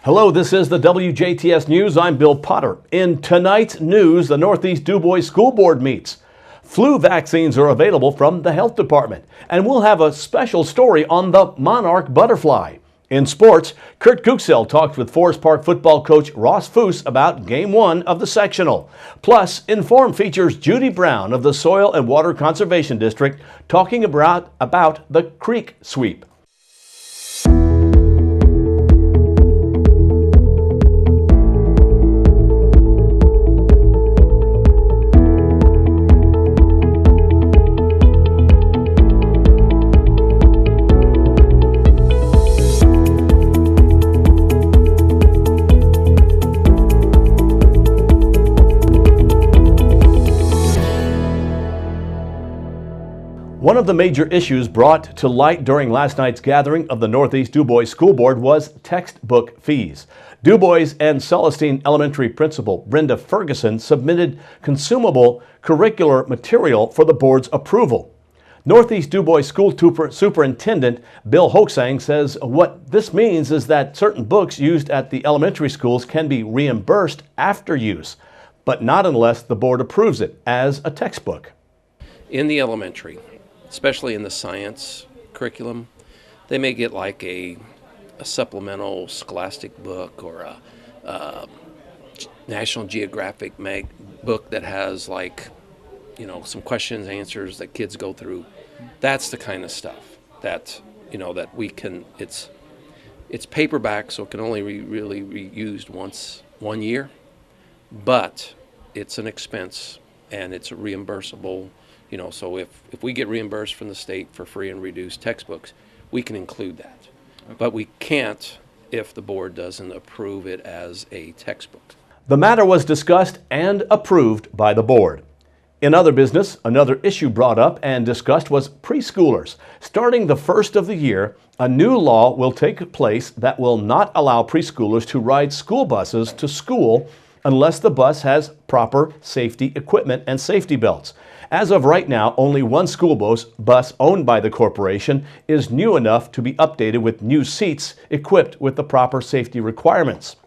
Hello, this is the WJTS News. I'm Bill Potter. In tonight's news, the Northeast DuBois School Board meets. Flu vaccines are available from the health department, and we'll have a special story on the monarch butterfly. In sports, Kurt Kuchsel talked with Forest Park football coach Ross Foose about Game 1 of the sectional. Plus, Inform features Judy Brown of the Soil and Water Conservation District talking about the creek sweep. One of the major issues brought to light during last night's gathering of the Northeast DuBois School Board was textbook fees. DuBois and Celestine Elementary Principal Brenda Ferguson submitted consumable curricular material for the board's approval. Northeast DuBois School Superintendent Bill Hoaxang says what this means is that certain books used at the elementary schools can be reimbursed after use, but not unless the board approves it as a textbook. In the elementary, especially in the science curriculum, they may get like a supplemental scholastic book or a National Geographic book that has some questions, answers that kids go through. That's the kind of stuff that that we can. It's paperback, so it can only really be used one year, but it's an expense and it's reimbursable. So if we get reimbursed from the state for free and reduced textbooks, we can include that. Okay. But we can't if the board doesn't approve it as a textbook. The matter was discussed and approved by the board. In other business, another issue brought up and discussed was preschoolers. Starting the first of the year, a new law will take place that will not allow preschoolers to ride school buses to school unless the bus has proper safety equipment and safety belts. As of right now, only one school bus owned by the corporation is new enough to be updated with new seats equipped with the proper safety requirements.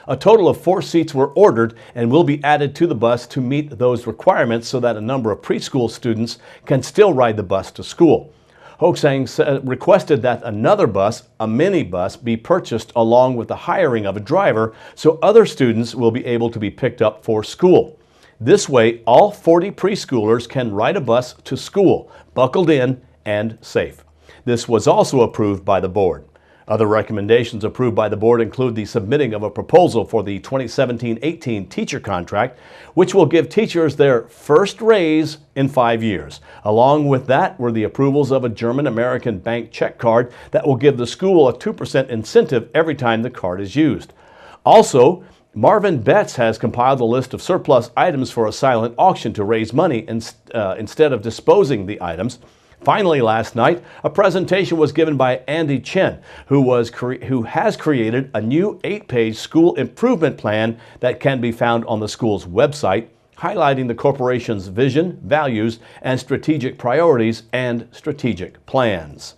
A total of 4 seats were ordered and will be added to the bus to meet those requirements so that a number of preschool students can still ride the bus to school. Hoaxang requested that another bus, a minibus, be purchased along with the hiring of a driver so other students will be able to be picked up for school. This way, all 40 preschoolers can ride a bus to school, buckled in and safe. This was also approved by the board. Other recommendations approved by the board include the submitting of a proposal for the 2017-18 teacher contract, which will give teachers their first raise in 5 years. Along with that were the approvals of a German-American bank check card that will give the school a 2% incentive every time the card is used. Also, Marvin Betts has compiled a list of surplus items for a silent auction to raise money instead of disposing the items. Finally, last night, a presentation was given by Andy Chen, who has created a new 8-page school improvement plan that can be found on the school's website, highlighting the corporation's vision, values, and strategic priorities and strategic plans.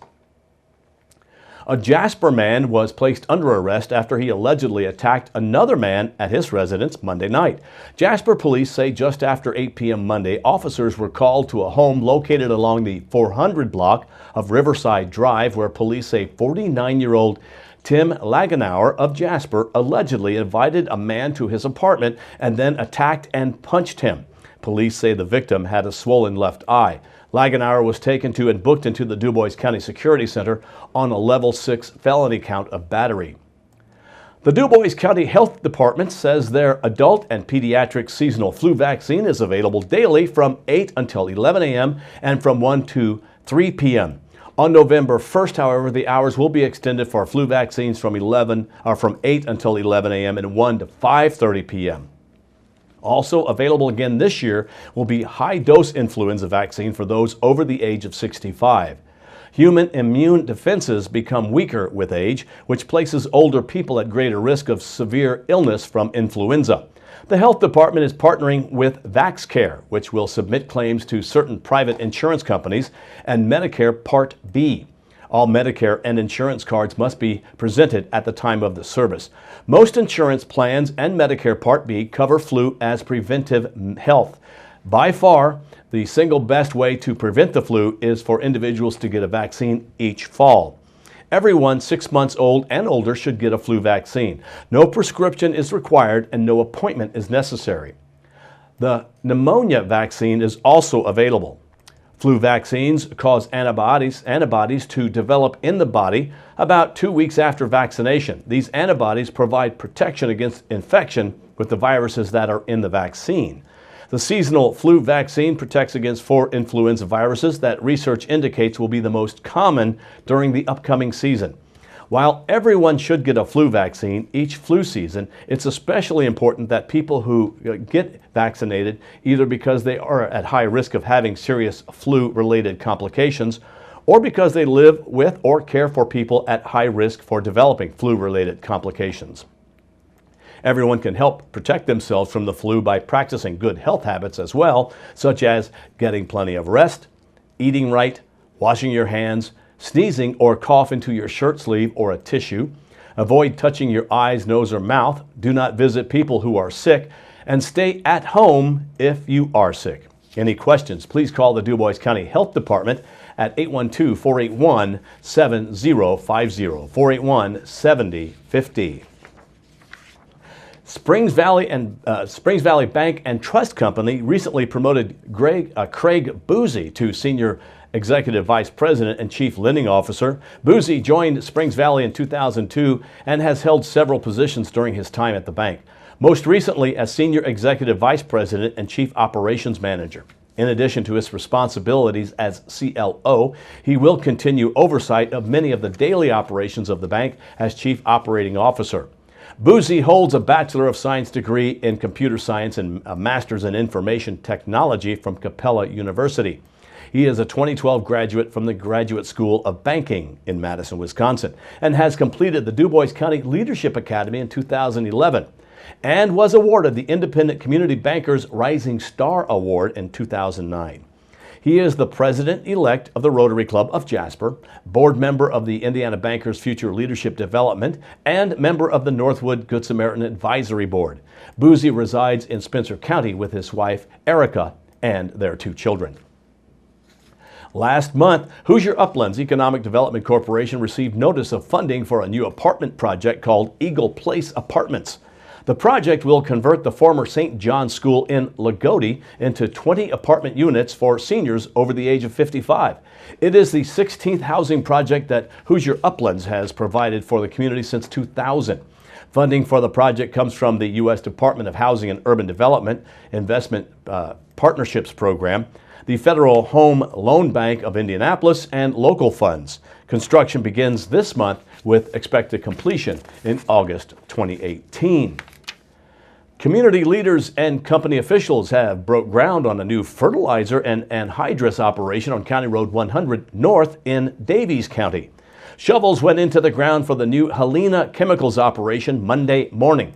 A Jasper man was placed under arrest after he allegedly attacked another man at his residence Monday night. Jasper police say just after 8 p.m. Monday, officers were called to a home located along the 400 block of Riverside Drive, where police say 49-year-old Tim Lagenauer of Jasper allegedly invited a man to his apartment and then attacked and punched him. Police say the victim had a swollen left eye. Lagenauer was taken to and booked into the DuBois County Security Center on a level 6 felony count of battery. The DuBois County Health Department says their adult and pediatric seasonal flu vaccine is available daily from 8 until 11 a.m. and from 1 to 3 p.m. On November 1st, however, the hours will be extended for flu vaccines from 8 until 11 a.m. and 1 to 5:30 p.m. Also available again this year will be high-dose influenza vaccine for those over the age of 65. Human immune defenses become weaker with age, which places older people at greater risk of severe illness from influenza. The health department is partnering with VaxCare, which will submit claims to certain private insurance companies, and Medicare Part B. All Medicare and insurance cards must be presented at the time of the service. Most insurance plans and Medicare Part B cover flu as preventive health. By far, the single best way to prevent the flu is for individuals to get a vaccine each fall. Everyone 6 months old and older should get a flu vaccine. No prescription is required and no appointment is necessary. The pneumonia vaccine is also available. Flu vaccines cause antibodies to develop in the body about 2 weeks after vaccination. These antibodies provide protection against infection with the viruses that are in the vaccine. The seasonal flu vaccine protects against 4 influenza viruses that research indicates will be the most common during the upcoming season. While everyone should get a flu vaccine each flu season, it's especially important that people who get vaccinated, either because they are at high risk of having serious flu-related complications, or because they live with or care for people at high risk for developing flu-related complications. Everyone can help protect themselves from the flu by practicing good health habits as well, such as getting plenty of rest, eating right, washing your hands, sneezing or cough into your shirt sleeve or a tissue. Avoid touching your eyes, nose, or mouth. Do not visit people who are sick, and stay at home if you are sick. Any questions, please call the Dubois County Health Department at 812-481-7050, 481-7050. Springs Valley Bank and Trust Company recently promoted Craig Boozy to Senior Executive Vice President and Chief Lending Officer. Boozy joined Springs Valley in 2002 and has held several positions during his time at the bank, most recently as Senior Executive Vice President and Chief Operations Manager. In addition to his responsibilities as CLO, he will continue oversight of many of the daily operations of the bank as Chief Operating Officer. Boozy holds a Bachelor of Science degree in Computer Science and a Master's in Information Technology from Capella University. He is a 2012 graduate from the Graduate School of Banking in Madison, Wisconsin, and has completed the Du Bois County Leadership Academy in 2011, and was awarded the Independent Community Bankers Rising Star Award in 2009. He is the president-elect of the Rotary Club of Jasper, board member of the Indiana Bankers Future Leadership Development, and member of the Northwood Good Samaritan Advisory Board. Boozy resides in Spencer County with his wife, Erica, and their 2 children. Last month, Hoosier Uplands Economic Development Corporation received notice of funding for a new apartment project called Eagle Place Apartments. The project will convert the former St. John's School in Lagodi into 20 apartment units for seniors over the age of 55. It is the 16th housing project that Hoosier Uplands has provided for the community since 2000. Funding for the project comes from the U.S. Department of Housing and Urban Development Investment Partnerships Program, the Federal Home Loan Bank of Indianapolis, and local funds. Construction begins this month with expected completion in August 2018. Community leaders and company officials have broke ground on a new fertilizer and anhydrous operation on County Road 100 North in Davies County. Shovels went into the ground for the new Helena Chemicals operation Monday morning.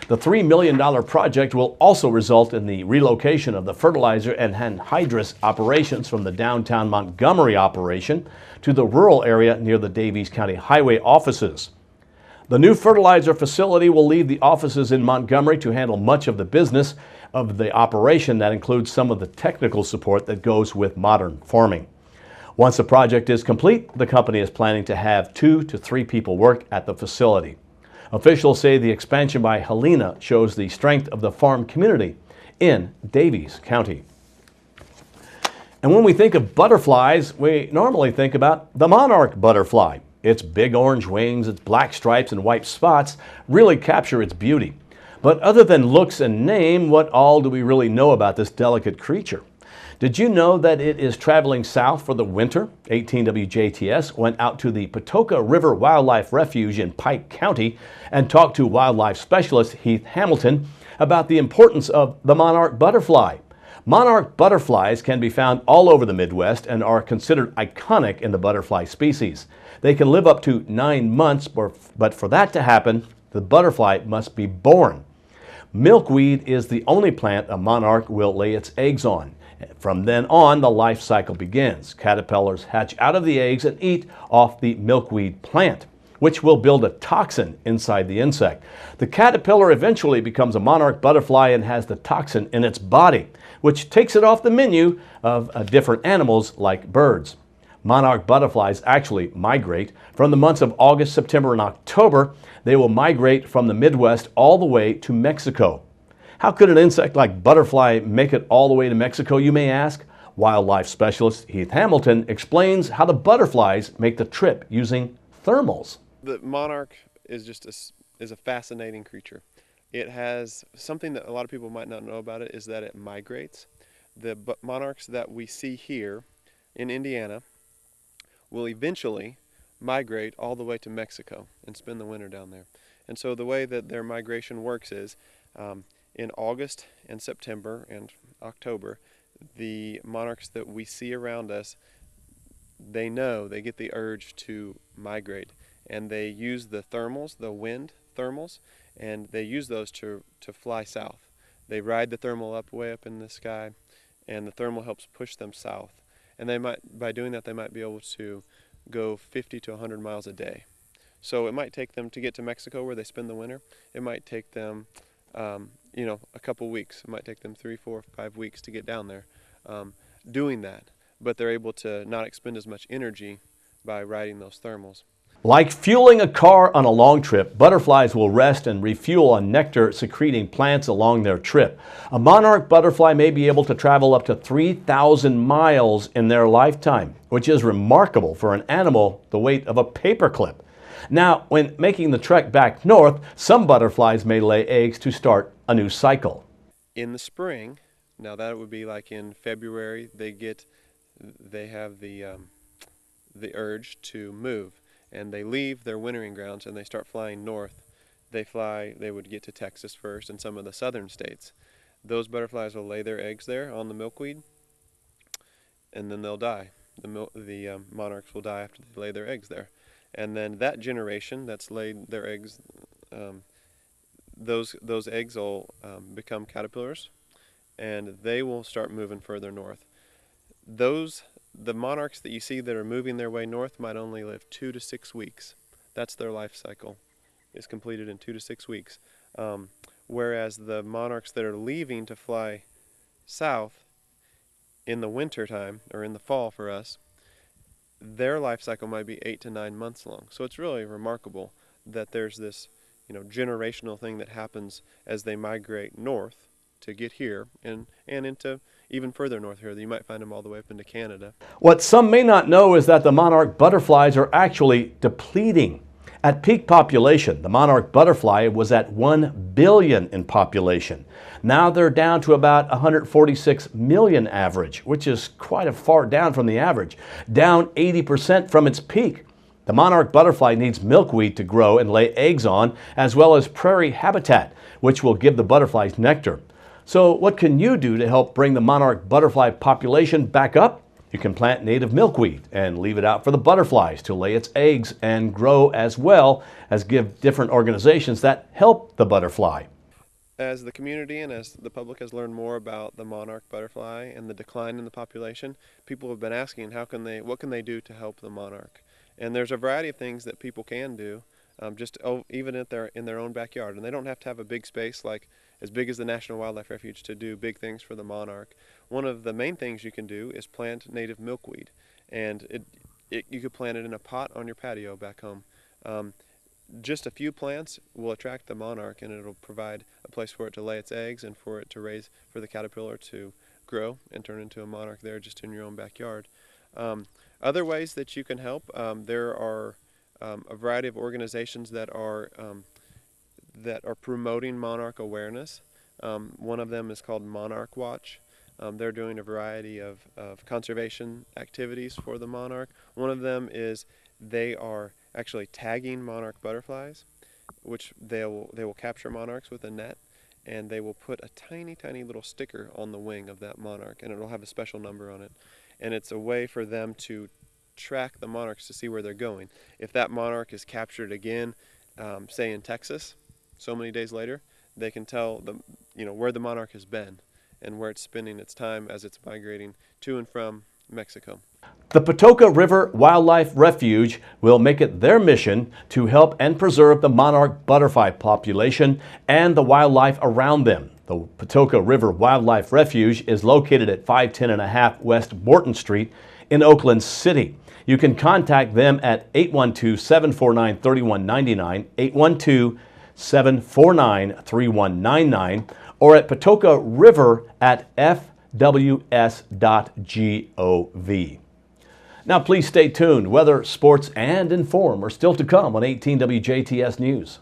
The $3 million project will also result in the relocation of the fertilizer and anhydrous operations from the downtown Montgomery operation to the rural area near the Davies County Highway offices. The new fertilizer facility will leave the offices in Montgomery to handle much of the business of the operation that includes some of the technical support that goes with modern farming. Once the project is complete, the company is planning to have 2 to 3 people work at the facility. Officials say the expansion by Helena shows the strength of the farm community in Davies County. And when we think of butterflies, we normally think about the monarch butterfly. Its big orange wings, its black stripes and white spots really capture its beauty. But other than looks and name, what all do we really know about this delicate creature? Did you know that it is traveling south for the winter? 18 WJTS went out to the Patoka River Wildlife Refuge in Pike County and talked to wildlife specialist Heath Hamilton about the importance of the monarch butterfly. Monarch butterflies can be found all over the Midwest and are considered iconic in the butterfly species. They can live up to 9 months, but for that to happen, the butterfly must be born. Milkweed is the only plant a monarch will lay its eggs on. From then on, the life cycle begins. Caterpillars hatch out of the eggs and eat off the milkweed plant, which will build a toxin inside the insect. The caterpillar eventually becomes a monarch butterfly and has the toxin in its body, which takes it off the menu of different animals like birds. Monarch butterflies actually migrate from the months of August, September, and October. They will migrate from the Midwest all the way to Mexico. How could an insect like butterfly make it all the way to Mexico, you may ask? Wildlife specialist Heath Hamilton explains how the butterflies make the trip using thermals. The monarch is is a fascinating creature. It has something that a lot of people might not know about it, is that it migrates. The monarchs that we see here in Indiana will eventually migrate all the way to Mexico and spend the winter down there. And so the way that their migration works is in August and September and October, the monarchs that we see around us, they get the urge to migrate, and they use the thermals, the wind thermals, and they use those to fly south. They ride the thermal up way up in the sky, and the thermal helps push them south. And by doing that, they might be able to go 50 to 100 miles a day. So it might take them to get to Mexico where they spend the winter. It might take them, a couple weeks. It might take them 3, 4, 5 weeks to get down there doing that. But they're able to not expend as much energy by riding those thermals. Like fueling a car on a long trip, butterflies will rest and refuel on nectar-secreting plants along their trip. A monarch butterfly may be able to travel up to 3,000 miles in their lifetime, which is remarkable for an animal the weight of a paperclip. Now, when making the trek back north, some butterflies may lay eggs to start a new cycle. In the spring, now that would be like in February, they have the urge to move. And they leave their wintering grounds and they start flying north. They would get to Texas first and some of the southern states. Those butterflies will lay their eggs there on the milkweed, and then they'll die. The monarchs will die after they lay their eggs there. And then that generation that's laid their eggs, those eggs will become caterpillars, and they will start moving further north. The monarchs that you see that are moving their way north might only live 2 to 6 weeks. That's their life cycle, is completed in 2 to 6 weeks. Whereas the monarchs that are leaving to fly south in the winter time, or in the fall for us, their life cycle might be 8 to 9 months long. So it's really remarkable that there's this generational thing that happens as they migrate north to get here and into even further north here. You might find them all the way up into Canada. What some may not know is that the monarch butterflies are actually depleting. At peak population, the monarch butterfly was at 1 billion in population. Now they're down to about 146 million average, which is quite a far down from the average, down 80% from its peak. The monarch butterfly needs milkweed to grow and lay eggs on, as well as prairie habitat, which will give the butterflies nectar. So what can you do to help bring the monarch butterfly population back up? You can plant native milkweed and leave it out for the butterflies to lay its eggs and grow, as well as give different organizations that help the butterfly. As the community and as the public has learned more about the monarch butterfly and the decline in the population, people have been asking what can they do to help the monarch? And there's a variety of things that people can do, even in their own backyard. And they don't have to have a big space like as big as the National Wildlife Refuge to do big things for the monarch. One of the main things you can do is plant native milkweed, and you could plant it in a pot on your patio back home. Just a few plants will attract the monarch, and it'll provide a place for it to lay its eggs and for the caterpillar to grow and turn into a monarch there just in your own backyard. Other ways that you can help, there are a variety of organizations that are promoting monarch awareness. One of them is called Monarch Watch. They're doing a variety of conservation activities for the monarch. One of them is they are actually tagging monarch butterflies, which they will capture monarchs with a net, and they will put a tiny, tiny little sticker on the wing of that monarch, and it'll have a special number on it. And it's a way for them to track the monarchs to see where they're going. If that monarch is captured again, say in Texas, so many days later, they can tell where the monarch has been, and where it's spending its time as it's migrating to and from Mexico. The Patoka River Wildlife Refuge will make it their mission to help and preserve the monarch butterfly population and the wildlife around them. The Patoka River Wildlife Refuge is located at 510.5 West Morton Street in Oakland City. You can contact them at 812-749-3199, 812-749-3199, or at Patoka River at fws.gov. Now please stay tuned. Weather, sports, and inform are still to come on 18 WJTS News.